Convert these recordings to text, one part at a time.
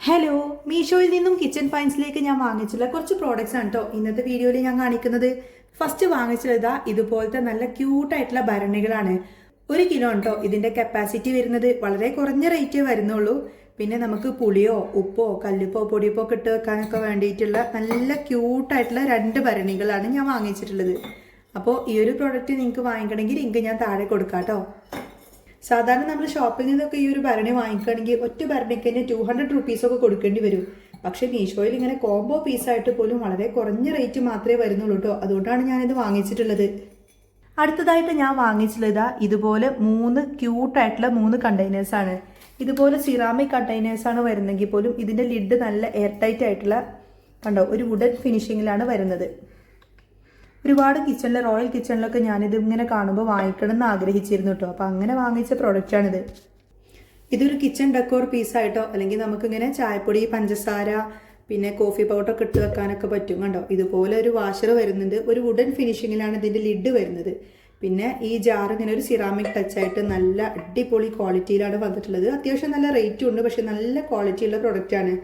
Hello, മീഷോയിൽ നിന്നും kitchen ഫൈൻസിലേക്ക് ഞാൻ വാങ്ങിച്ചുള്ള കുറച്ച് പ്രോഡക്റ്റ്സ് ആണ് കേട്ടോ ഇന്നത്തെ വീഡിയോയിൽ ഞാൻ കാണിക്കുന്നത്. ഫസ്റ്റ് വാങ്ങിച്ചത് ഇതുപോലത്തെ നല്ല ക്യൂട്ടായിട്ടുള്ള ഭരണികളാണ്. 1 കിലോ ഉണ്ടോ ഇതിന്റെ കപ്പാസിറ്റി വരുന്നത്. വളരെ കുറഞ്ഞ റേറ്റേ വരുന്നുള്ളൂ. പിന്നെ നമുക്ക് പുളിയോ ഉപ്പോ കല്ലുപ്പോ പൊടിയുപ്പോ ഇട്ട് വെക്കാനൊക്കെ വേണ്ടിയിട്ടുള്ള നല്ല ക്യൂട്ടായിട്ടുള്ള 2 ഭരണികളാണ് ഞാൻ വാങ്ങിച്ചിട്ടുള്ളത്. അപ്പോൾ ഈ ഒരു പ്രോഡക്റ്റ് നിങ്ങൾക്ക് വാങ്ങിക്കണമെങ്കിൽ ലിങ്ക് ഞാൻ താഴെ കൊടുക്കാം കേട്ടോ. സാധാരണ നമ്മൾ ഷോപ്പിൽ നിന്നൊക്കെ ഈ ഒരു ഭരണി വാങ്ങിക്കുകയാണെങ്കിൽ ഒറ്റ ഭരണിക്ക് തന്നെ 200 റുപ്പീസൊക്കെ കൊടുക്കേണ്ടി വരും. പക്ഷെ മീഷോയിൽ ഇങ്ങനെ കോംബോ പീസായിട്ട് പോലും വളരെ കുറഞ്ഞ റേറ്റ് മാത്രമേ വരുന്നുള്ളൂ കേട്ടോ. അതുകൊണ്ടാണ് ഞാനിത് വാങ്ങിച്ചിട്ടുള്ളത്. അടുത്തതായിട്ട് ഞാൻ വാങ്ങിച്ചിട്ടുള്ളത് ഇതുപോലെ 3 ക്യൂട്ടായിട്ടുള്ള 3 കണ്ടെയ്നേഴ്സാണ്. ഇതുപോലെ സിറാമിക് കണ്ടെയ്നേഴ്സാണ് വരുന്നെങ്കിൽ പോലും ഇതിൻ്റെ ലിഡ് നല്ല എയർ ടൈറ്റ് ആയിട്ടുള്ള കണ്ടോ ഒരു വുഡൻ ഫിനിഷിങ്ങിലാണ് വരുന്നത്. ഒരുപാട് റോയൽ കിച്ചണിലൊക്കെ ഞാനിത് ഇങ്ങനെ കാണുമ്പോൾ വാങ്ങിക്കണം എന്ന് ആഗ്രഹിച്ചിരുന്നു കേട്ടോ. അപ്പോൾ അങ്ങനെ വാങ്ങിച്ച പ്രോഡക്റ്റാണിത്. ഇതൊരു കിച്ചൺ ഡെക്കോർ പീസായിട്ടോ അല്ലെങ്കിൽ നമുക്കിങ്ങനെ ചായപ്പൊടി പഞ്ചസാര പിന്നെ കോഫി പൗഡറൊക്കെ ഇട്ട് വെക്കാനൊക്കെ പറ്റും. കണ്ടോ ഇതുപോലെ ഒരു വാഷർ വരുന്നുണ്ട്. ഒരു വുഡൻ ഫിനിഷിങ്ങിലാണ് ഇതിൻ്റെ ലിഡ് വരുന്നത്. പിന്നെ ഈ ജാർ ഇങ്ങനെ ഒരു സിറാമിക് ടച്ചായിട്ട് നല്ല അടിപൊളി ക്വാളിറ്റിയിലാണ് വന്നിട്ടുള്ളത്. അത്യാവശ്യം നല്ല റേറ്റും ഉണ്ട്, പക്ഷെ നല്ല ക്വാളിറ്റിയുള്ള പ്രൊഡക്റ്റാണ്.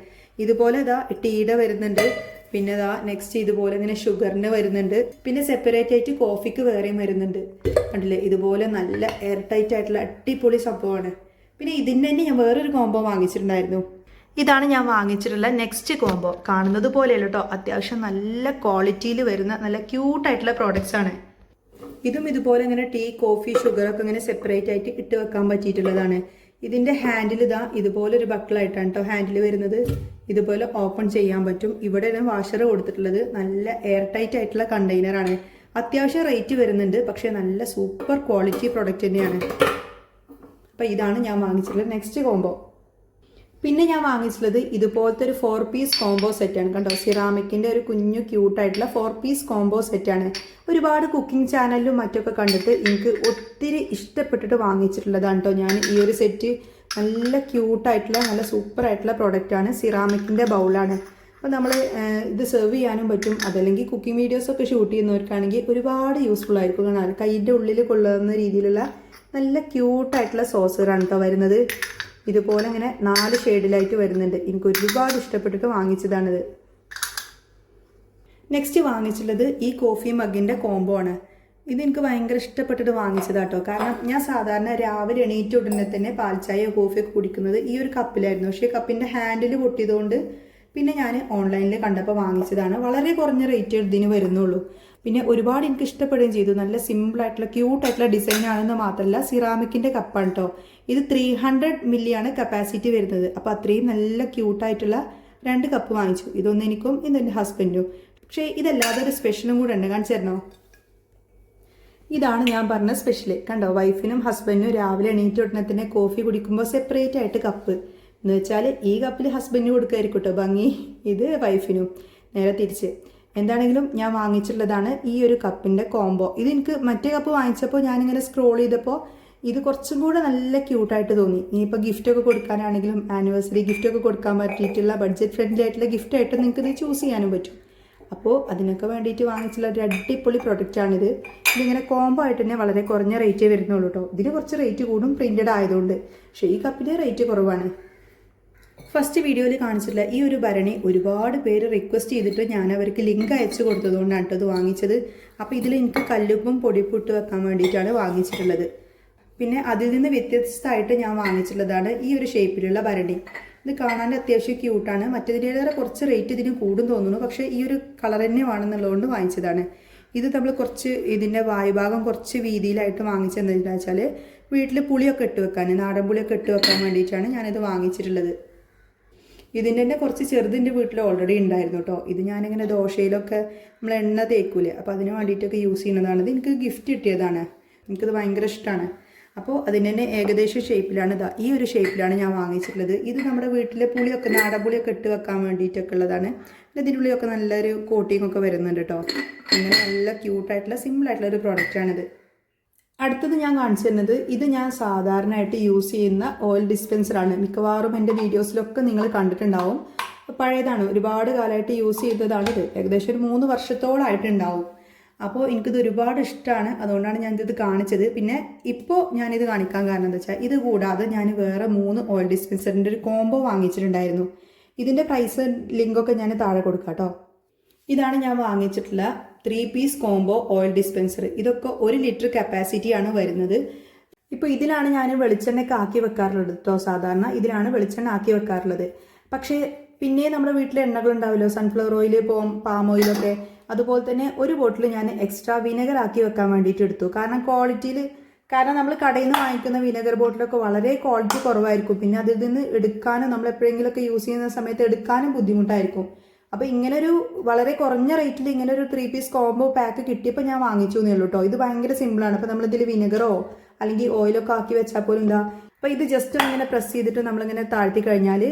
ഇതുപോലെ ഇതാ ടീയുടെ വരുന്നുണ്ട്. പിന്നെ ഇതാ നെക്സ്റ്റ് ഇതുപോലെ ഇങ്ങനെ ഷുഗറിന് വരുന്നുണ്ട്. പിന്നെ സെപ്പറേറ്റ് ആയിട്ട് കോഫിക്ക് വേറെയും വരുന്നുണ്ട്. കണ്ടില്ലേ ഇതുപോലെ നല്ല എയർ ടൈറ്റ് ആയിട്ടുള്ള അടിപൊളി സംഭവമാണ്. പിന്നെ ഇതിൻ്റെ തന്നെ ഞാൻ വേറൊരു കോംബോ വാങ്ങിച്ചിട്ടുണ്ടായിരുന്നു. ഇതാണ് ഞാൻ വാങ്ങിച്ചിട്ടുള്ള നെക്സ്റ്റ് കോംബോ. കാണുന്നത് പോലെയല്ല കേട്ടോ, അത്യാവശ്യം നല്ല ക്വാളിറ്റിയിൽ വരുന്ന നല്ല ക്യൂട്ടായിട്ടുള്ള പ്രോഡക്റ്റ്സ് ആണ്. ഇതും ഇതുപോലെ ഇങ്ങനെ ടീ കോഫി ഷുഗറൊക്കെ ഇങ്ങനെ സെപ്പറേറ്റ് ആയിട്ട് ഇട്ട് വെക്കാൻ പറ്റിയിട്ടുള്ളതാണ്. ഇതിൻ്റെ ഹാൻഡിൽ ഇതാ ഇതുപോലെ ഒരു ബക്കിളായിട്ടാണ് കേട്ടോ ഹാൻഡിൽ വരുന്നത്. ഇതുപോലെ ഓപ്പൺ ചെയ്യാൻ പറ്റും. ഇവിടെയാണ് വാഷർ കൊടുത്തിട്ടുള്ളത്. നല്ല എയർ ടൈറ്റ് ആയിട്ടുള്ള കണ്ടെയ്നറാണ്. അത്യാവശ്യം റേറ്റ് വരുന്നുണ്ട്, പക്ഷേ നല്ല സൂപ്പർ ക്വാളിറ്റി പ്രൊഡക്റ്റ് തന്നെയാണ്. അപ്പോൾ ഇതാണ് ഞാൻ വാങ്ങിച്ചിട്ടുള്ളത് നെക്സ്റ്റ് കോംബോ. പിന്നെ ഞാൻ വാങ്ങിച്ചിട്ടുള്ളത് ഇതുപോലത്തെ ഒരു 4 പീസ് കോംബോ സെറ്റാണ്. കണ്ടോ സിറാമിക്കിൻ്റെ ഒരു കുഞ്ഞു ക്യൂട്ടായിട്ടുള്ള 4 പീസ് കോംബോ സെറ്റാണ്. ഒരുപാട് കുക്കിംഗ് ചാനലിലും മറ്റൊക്കെ കണ്ടിട്ട് എനിക്ക് ഒത്തിരി ഇഷ്ടപ്പെട്ടിട്ട് വാങ്ങിച്ചിട്ടുള്ളതാണ് കേട്ടോ ഞാൻ ഈ ഒരു സെറ്റ്. നല്ല ക്യൂട്ടായിട്ടുള്ള നല്ല സൂപ്പറായിട്ടുള്ള പ്രോഡക്റ്റാണ്. സിറാമിക്കിൻ്റെ ബൗളാണ്. അപ്പോൾ നമ്മൾ ഇത് സെർവ് ചെയ്യാനും പറ്റും. അതല്ലെങ്കിൽ കുക്കിംഗ് വീഡിയോസൊക്കെ ഷൂട്ട് ചെയ്യുന്നവർക്കാണെങ്കിൽ ഒരുപാട് യൂസ്ഫുൾ ആയിരിക്കും. കാണാൻ കയ്യിൻ്റെ ഉള്ളിൽ കൊള്ളുന്ന രീതിയിലുള്ള നല്ല ക്യൂട്ടായിട്ടുള്ള സോസറാണ് കേട്ടോ വരുന്നത്. ഇതുപോലെ ഇങ്ങനെ 4 ഷെയ്ഡിലായിട്ട് വരുന്നുണ്ട്. എനിക്ക് ഒരുപാട് ഇഷ്ടപ്പെട്ടിട്ട് വാങ്ങിച്ചതാണിത്. നെക്സ്റ്റ് വാങ്ങിച്ചുള്ളത് ഈ കോഫി മഗ്ഗിൻ്റെ കോംബോ ആണ്. ഇത് എനിക്ക് ഭയങ്കര ഇഷ്ടപ്പെട്ടിട്ട് വാങ്ങിച്ചതാട്ടോ. കാരണം ഞാൻ സാധാരണ രാവിലെ എണീറ്റ ഉടനെ തന്നെ പാൽച്ചായയോ കോഫിയൊക്കെ കുടിക്കുന്നത് ഈ ഒരു കപ്പിലായിരുന്നു. പക്ഷേ കപ്പിൻ്റെ ഹാൻഡിൽ പൊട്ടിയതുകൊണ്ട് പിന്നെ ഞാൻ ഓൺലൈനിൽ കണ്ടപ്പോൾ വാങ്ങിച്ചതാണ്. വളരെ കുറഞ്ഞ റേറ്റ് ഇതിന് വരുന്നുള്ളൂ. പിന്നെ ഒരുപാട് എനിക്ക് ഇഷ്ടപ്പെടുകയും ചെയ്തു. നല്ല സിമ്പിളായിട്ടുള്ള ക്യൂട്ടായിട്ടുള്ള ഡിസൈനാണെന്ന് മാത്രമല്ല സിറാമിക്കിൻ്റെ കപ്പാണ് കേട്ടോ. ഇത് 300 മില്ലിയാണ് കപ്പാസിറ്റി വരുന്നത്. അപ്പോൾ അത്രയും നല്ല ക്യൂട്ടായിട്ടുള്ള 2 കപ്പ് വാങ്ങിച്ചു. ഇതൊന്ന് എനിക്കും ഇതെൻ്റെ ഹസ്ബൻഡും. പക്ഷേ ഇതല്ലാതെ ഒരു സ്പെഷ്യലും കൂടെ ഉണ്ട്, കാണിച്ചു തരണോ? ഇതാണ് ഞാൻ പറഞ്ഞ സ്പെഷ്യൽ. കണ്ടോ വൈഫിനും ഹസ്ബൻഡിനും രാവിലെ എണീറ്റ് ഉടനെ തന്നെ കോഫി കുടിക്കുമ്പോൾ സെപ്പറേറ്റ് ആയിട്ട് കപ്പ് എന്ന് വെച്ചാൽ ഈ കപ്പിൽ ഹസ്ബൻഡിന് കൊടുക്കായിരിക്കും കേട്ടോ ഭംഗി, ഇത് വൈഫിനും നേരെ തിരിച്ച്. എന്താണെങ്കിലും ഞാൻ വാങ്ങിച്ചിട്ടുള്ളതാണ് ഈ ഒരു കപ്പിൻ്റെ കോംബോ. ഇത് എനിക്ക് മറ്റേ കപ്പ് വാങ്ങിച്ചപ്പോൾ ഞാനിങ്ങനെ സ്ക്രോൾ ചെയ്തപ്പോൾ ഇത് കുറച്ചും കൂടെ നല്ല ക്യൂട്ടായിട്ട് തോന്നി. ഇനിയിപ്പോൾ ഗിഫ്റ്റൊക്കെ കൊടുക്കാനാണെങ്കിലും ആനിവേഴ്സറി ഗിഫ്റ്റൊക്കെ കൊടുക്കാൻ പറ്റിയിട്ടുള്ള ബഡ്ജറ്റ് ഫ്രണ്ട്ലി ആയിട്ടുള്ള ഗിഫ്റ്റായിട്ട് നിങ്ങൾക്ക് ഇത് ചൂസ് ചെയ്യാനും പറ്റും. അപ്പോൾ അതിനൊക്കെ വേണ്ടിയിട്ട് വാങ്ങിച്ചുള്ള ഒരു അടിപൊളി പ്രൊഡക്റ്റാണിത്. ഇതിങ്ങനെ കോംബോ ആയിട്ട് തന്നെ വളരെ കുറഞ്ഞ റേറ്റേ വരുന്നുള്ളൂ കേട്ടോ. ഇതിന് കുറച്ച് റേറ്റ് കൂടും പ്രിൻറ്റഡ് ആയതുകൊണ്ട്. പക്ഷേ ഈ കപ്പിൻ്റെ റേറ്റ് കുറവാണ്. ഫസ്റ്റ് വീഡിയോയിൽ കാണിച്ചിട്ടുള്ള ഈ ഒരു ഭരണി ഒരുപാട് പേര് റിക്വസ്റ്റ് ചെയ്തിട്ട് ഞാൻ അവർക്ക് ലിങ്ക് അയച്ചു കൊടുത്തതുകൊണ്ടാണ് കേട്ടോ ഇത് വാങ്ങിച്ചത്. അപ്പോൾ ഇതിൽ എനിക്ക് കല്ലുപ്പും പൊടിപ്പും ഇട്ട് വെക്കാൻ വേണ്ടിയിട്ടാണ് വാങ്ങിച്ചിട്ടുള്ളത്. പിന്നെ അതിൽ നിന്ന് വ്യത്യസ്തമായിട്ട് ഞാൻ വാങ്ങിച്ചിട്ടുള്ളതാണ് ഈ ഒരു ഷേപ്പിലുള്ള ഭരണി. ഇത് കാണാൻ അത്യാവശ്യം ക്യൂട്ടാണ്. മറ്റേതിനേറെ കുറച്ച് റേറ്റ് ഇതിന് കൂടും തോന്നുന്നു, പക്ഷേ ഈ ഒരു കളർ തന്നെ വേണമെന്നുള്ളതുകൊണ്ട് വാങ്ങിച്ചതാണ്. ഇത് നമ്മൾ കുറച്ച് ഇതിൻ്റെ വായുഭാഗം കുറച്ച് വീതിയിലായിട്ട് വാങ്ങിച്ചതെന്ന് വെച്ചാൽ വീട്ടിൽ പുളിയൊക്കെ ഇട്ട് വെക്കാൻ, നാടൻ പുളിയൊക്കെ ഇട്ട് വെക്കാൻ വേണ്ടിയിട്ടാണ് ഞാനിത് വാങ്ങിച്ചിട്ടുള്ളത്. ഇതിൻ്റെ തന്നെ കുറച്ച് ചെറുതിൻ്റെ വീട്ടിൽ ഓൾറെഡി ഉണ്ടായിരുന്നു കേട്ടോ. ഇത് ഞാനിങ്ങനെ ദോശയിലൊക്കെ നമ്മൾ എണ്ണ തേക്കൂലേ, അപ്പോൾ അതിന് വേണ്ടിയിട്ടൊക്കെ യൂസ് ചെയ്യുന്നതാണ്. ഇത് എനിക്ക് ഗിഫ്റ്റ് കിട്ടിയതാണ്. എനിക്കത് ഭയങ്കര ഇഷ്ടമാണ്. അപ്പോൾ അതിൻ്റെ തന്നെ ഏകദേശം ഷേപ്പിലാണ് ഈ ഒരു ഷേപ്പിലാണ് ഞാൻ വാങ്ങിച്ചിട്ടുള്ളത്. ഇത് നമ്മുടെ വീട്ടിലെ പുളിയൊക്കെ നാടൻ പുളിയൊക്കെ ഇട്ട് വെക്കാൻ വേണ്ടിയിട്ടൊക്കെ ഉള്ളതാണ്. ഇതിൻ്റെ ഉള്ളിലൊക്കെ നല്ലൊരു കോട്ടിംഗ് ഒക്കെ വരുന്നുണ്ട് കേട്ടോ. ഇങ്ങനെ നല്ല ക്യൂട്ടായിട്ടുള്ള സിമ്പിളായിട്ടുള്ള ഒരു പ്രോഡക്റ്റാണിത്. അടുത്തത് ഞാൻ കാണിച്ചു തരുന്നത് ഇത് ഞാൻ സാധാരണയായിട്ട് യൂസ് ചെയ്യുന്ന ഓയിൽ ഡിസ്പെൻസറാണ്. മിക്കവാറും എൻ്റെ വീഡിയോസിലൊക്കെ നിങ്ങൾ കണ്ടിട്ടുണ്ടാവും. പഴയതാണ്, ഒരുപാട് കാലമായിട്ട് യൂസ് ചെയ്തതാണിത്. ഏകദേശം ഒരു 3 വർഷത്തോളമായിട്ടുണ്ടാവും. അപ്പോൾ എനിക്കിത് ഒരുപാട് ഇഷ്ടമാണ്. അതുകൊണ്ടാണ് ഞാനിത് കാണിച്ചത്. പിന്നെ ഇപ്പോൾ ഞാനിത് കാണിക്കാൻ കാരണം എന്താ വെച്ചാൽ ഇത് കൂടാതെ ഞാൻ വേറെ 3 ഓയിൽ ഡിസ്പെൻസറിൻ്റെ ഒരു കോംബോ വാങ്ങിച്ചിട്ടുണ്ടായിരുന്നു. ഇതിൻ്റെ പ്രൈസ് ലിങ്കൊക്കെ ഞാൻ താഴെ കൊടുക്കാം കേട്ടോ. ഇതാണ് ഞാൻ വാങ്ങിച്ചിട്ടുള്ള 3 പീസ് കോംബോ ഓയിൽ ഡിസ്പെൻസർ. ഇതൊക്കെ 1 ലിറ്റർ കപ്പാസിറ്റിയാണ് വരുന്നത്. ഇപ്പോൾ ഇതിലാണ് ഞാൻ വെളിച്ചെണ്ണയൊക്കെ ആക്കി വെക്കാറുള്ളത് കേട്ടോ. സാധാരണ ഇതിലാണ് വെളിച്ചെണ്ണ ആക്കി വെക്കാറുള്ളത്. പക്ഷേ പിന്നെ നമ്മുടെ വീട്ടിലെ എണ്ണകളുണ്ടാവുമല്ലോ, സൺഫ്ലവർ ഓയിൽ, പാം ഓയിലൊക്കെ. അതുപോലെ തന്നെ ഒരു ബോട്ടിൽ ഞാൻ എക്സ്ട്രാ വിനെഗർ ആക്കി വെക്കാൻ വേണ്ടിയിട്ട് എടുത്തു. കാരണം നമ്മൾ കടയിൽ നിന്ന് വാങ്ങിക്കുന്ന വിനെഗർ ബോട്ടിലൊക്കെ വളരെ ക്വാളിറ്റി കുറവായിരിക്കും. പിന്നെ അതിൽ നിന്ന് എടുക്കാനും നമ്മൾ എപ്പോഴെങ്കിലുമൊക്കെ യൂസ് ചെയ്യുന്ന സമയത്ത് എടുക്കാനും ബുദ്ധിമുട്ടായിരിക്കും. അപ്പോൾ ഇങ്ങനൊരു വളരെ കുറഞ്ഞ റേറ്റിൽ ഇങ്ങനൊരു 3 പീസ് കോംബോ പാക്ക് കിട്ടിയപ്പോൾ ഞാൻ വാങ്ങിച്ചു എന്നേ ഉള്ളൂ കേട്ടോ. ഇത് ഭയങ്കര സിമ്പിളാണ്. അപ്പോൾ നമ്മളിതിൽ വിനെഗറോ അല്ലെങ്കിൽ ഓയിലൊക്കെ ആക്കി വെച്ചാൽ പോലും എന്താ, അപ്പോൾ ഇത് ജസ്റ്റ് ഇങ്ങനെ പ്രസ് ചെയ്തിട്ട് നമ്മളിങ്ങനെ താഴ്ത്തി കഴിഞ്ഞാൽ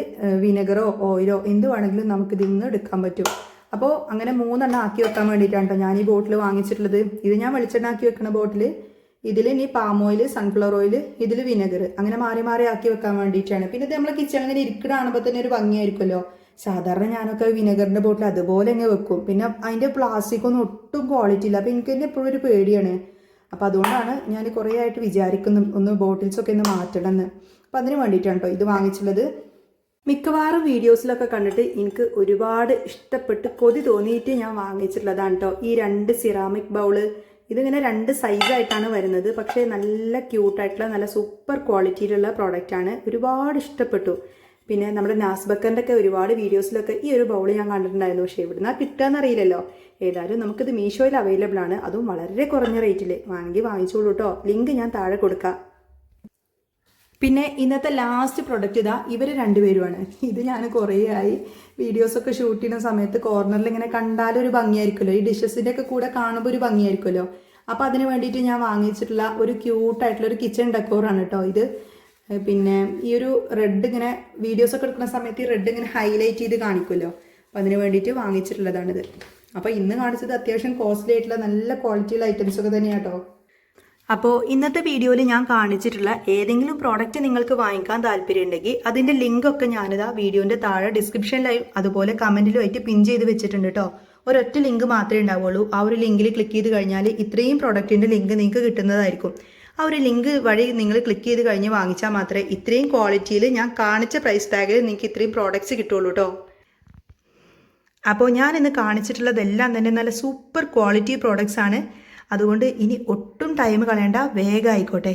വിനെഗറോ ഓയിലോ എന്ത് വേണമെങ്കിലും നമുക്ക് ഇതിൽ നിന്ന് എടുക്കാൻ പറ്റും. അപ്പോൾ അങ്ങനെ 3 എണ്ണം ആക്കി വെക്കാൻ വേണ്ടിയിട്ടാണ് കേട്ടോ ഞാൻ ഈ ബോട്ടിൽ വാങ്ങിച്ചിട്ടുള്ളത്. ഇത് ഞാൻ വെളിച്ചെണ്ണ ആക്കി വെക്കുന്ന ബോട്ടിൽ, ഇതിൽ ഇനി പാം ഓയിൽ, സൺഫ്ലവർ ഓയിൽ, ഇതിൽ വിനെഗർ, അങ്ങനെ മാറി മാറി ആക്കി വെക്കാൻ വേണ്ടിയിട്ടാണ്. പിന്നെ ഇത് നമ്മളെ കിച്ചൺ ഇങ്ങനെ ഇരിക്കണാകുമ്പോൾ തന്നെ ഒരു ഭംഗിയായിരിക്കുമല്ലോ. സാധാരണ ഞാനൊക്കെ വിനെഗറിൻ്റെ ബോട്ടിൽ അതുപോലെ അങ്ങ് വെക്കും. പിന്നെ അതിൻ്റെ പ്ലാസ്റ്റിക് ഒന്നും ഒട്ടും ക്വാളിറ്റി ഇല്ല. അപ്പോൾ എനിക്ക് തന്നെ എപ്പോഴും ഒരു പേടിയാണ്. അപ്പോൾ അതുകൊണ്ടാണ് ഞാൻ കുറേ ആയിട്ട് വിചാരിക്കുന്നു ഒന്ന് ബോട്ടിൽസൊക്കെ ഒന്ന് മാറ്റണമെന്ന്. അപ്പോൾ അതിന് വേണ്ടിയിട്ടാണ് കേട്ടോ ഇത് വാങ്ങിച്ചുള്ളത്. മിക്കവാറും വീഡിയോസിലൊക്കെ കണ്ടിട്ട് എനിക്ക് ഒരുപാട് ഇഷ്ടപ്പെട്ട് കൊതി തോന്നിയിട്ട് ഞാൻ വാങ്ങിച്ചിട്ടുള്ളതാണ് കേട്ടോ ഈ 2 സിറാമിക് ബൗള്. ഇതിങ്ങനെ 2 സൈസായിട്ടാണ് വരുന്നത്. പക്ഷേ നല്ല ക്യൂട്ടായിട്ടുള്ള നല്ല സൂപ്പർ ക്വാളിറ്റിയിലുള്ള പ്രോഡക്റ്റാണ്. ഒരുപാട് ഇഷ്ടപ്പെട്ടു. പിന്നെ നമ്മുടെ നാസ്ബക്കറിൻ്റെ ഒക്കെ ഒരുപാട് വീഡിയോസിലൊക്കെ ഈ ഒരു ബൗൾ ഞാൻ കണ്ടിട്ടുണ്ടായിരുന്നു. പക്ഷേ എവിടുന്നാ കിട്ടുകയെന്ന് അറിയില്ലല്ലോ. ഏതായാലും നമുക്കിത് മീഷോയിൽ അവൈലബിൾ ആണ്. അതും വളരെ കുറഞ്ഞ റേറ്റിൽ. വേണമെങ്കിൽ വാങ്ങിച്ചോളൂ കേട്ടോ. ലിങ്ക് ഞാൻ താഴെ കൊടുക്കാം. പിന്നെ ഇന്നത്തെ ലാസ്റ്റ് പ്രൊഡക്റ്റ് ഇതാ, ഇവർ 2 പേരുമാണ്. ഇത് ഞാൻ കുറേ ആയി വീഡിയോസൊക്കെ ഷൂട്ട് ചെയ്യുന്ന സമയത്ത് കോർണറിൽ ഇങ്ങനെ കണ്ടാലൊരു ഭംഗിയായിരിക്കുമല്ലോ, ഈ ഡിഷസിൻ്റെ ഒക്കെ കൂടെ കാണുമ്പോൾ ഒരു ഭംഗിയായിരിക്കുമല്ലോ. അപ്പോൾ അതിന് വേണ്ടിയിട്ട് ഞാൻ വാങ്ങിച്ചിട്ടുള്ള ഒരു ക്യൂട്ടായിട്ടുള്ള ഒരു കിച്ചൺ ഡെക്കോറാണ് കേട്ടോ ഇത്. പിന്നെ ഈ ഒരു റെഡ് ഇങ്ങനെ വീഡിയോസൊക്കെ എടുക്കുന്ന സമയത്ത് ഈ റെഡ് ഇങ്ങനെ ഹൈലൈറ്റ് ചെയ്ത് കാണിക്കുമല്ലോ. അപ്പോൾ അതിന് വേണ്ടിയിട്ട് വാങ്ങിച്ചിട്ടുള്ളതാണിത്. അപ്പോൾ ഇന്ന് കാണിച്ചത് അത്യാവശ്യം കോസ്റ്റ്ലി ആയിട്ടുള്ള നല്ല ക്വാളിറ്റിയുള്ള ഐറ്റംസൊക്കെ തന്നെയാണ് കേട്ടോ. അപ്പോൾ ഇന്നത്തെ വീഡിയോയിൽ ഞാൻ കാണിച്ചിട്ടുള്ള ഏതെങ്കിലും പ്രോഡക്റ്റ് നിങ്ങൾക്ക് വാങ്ങിക്കാൻ താല്പര്യമുണ്ടെങ്കിൽ അതിൻ്റെ ലിങ്കൊക്കെ ഞാനിതാ വീഡിയോൻ്റെ താഴെ ഡിസ്ക്രിപ്ഷനിലായും അതുപോലെ കമൻറ്റിലുമായിട്ട് പിൻ ചെയ്ത് വെച്ചിട്ടുണ്ട് കേട്ടോ. ഒരൊറ്റ ലിങ്ക് മാത്രമേ ഉണ്ടാവുള്ളൂ. ആ ഒരു ലിങ്കിൽ ക്ലിക്ക് ചെയ്ത് കഴിഞ്ഞാൽ ഇത്രയും പ്രോഡക്റ്റിൻ്റെ ലിങ്ക് നിങ്ങൾക്ക് കിട്ടുന്നതായിരിക്കും. ആ ഒരു ലിങ്ക് വഴി നിങ്ങൾ ക്ലിക്ക് ചെയ്ത് കഴിഞ്ഞ് വാങ്ങിച്ചാൽ മാത്രമേ ഇത്രയും ക്വാളിറ്റിയിൽ ഞാൻ കാണിച്ച പ്രൈസ് ടാഗിൽ നിങ്ങൾക്ക് ഇത്രയും പ്രോഡക്റ്റ്സ് കിട്ടുള്ളൂ കേട്ടോ. അപ്പോൾ ഞാൻ ഇന്ന് കാണിച്ചിട്ടുള്ളതെല്ലാം തന്നെ നല്ല സൂപ്പർ ക്വാളിറ്റി പ്രോഡക്റ്റ്സ് ആണ്. അതുകൊണ്ട് ഇനി ഒട്ടും ടൈം കളയണ്ട, വേഗം ആയിക്കോട്ടെ.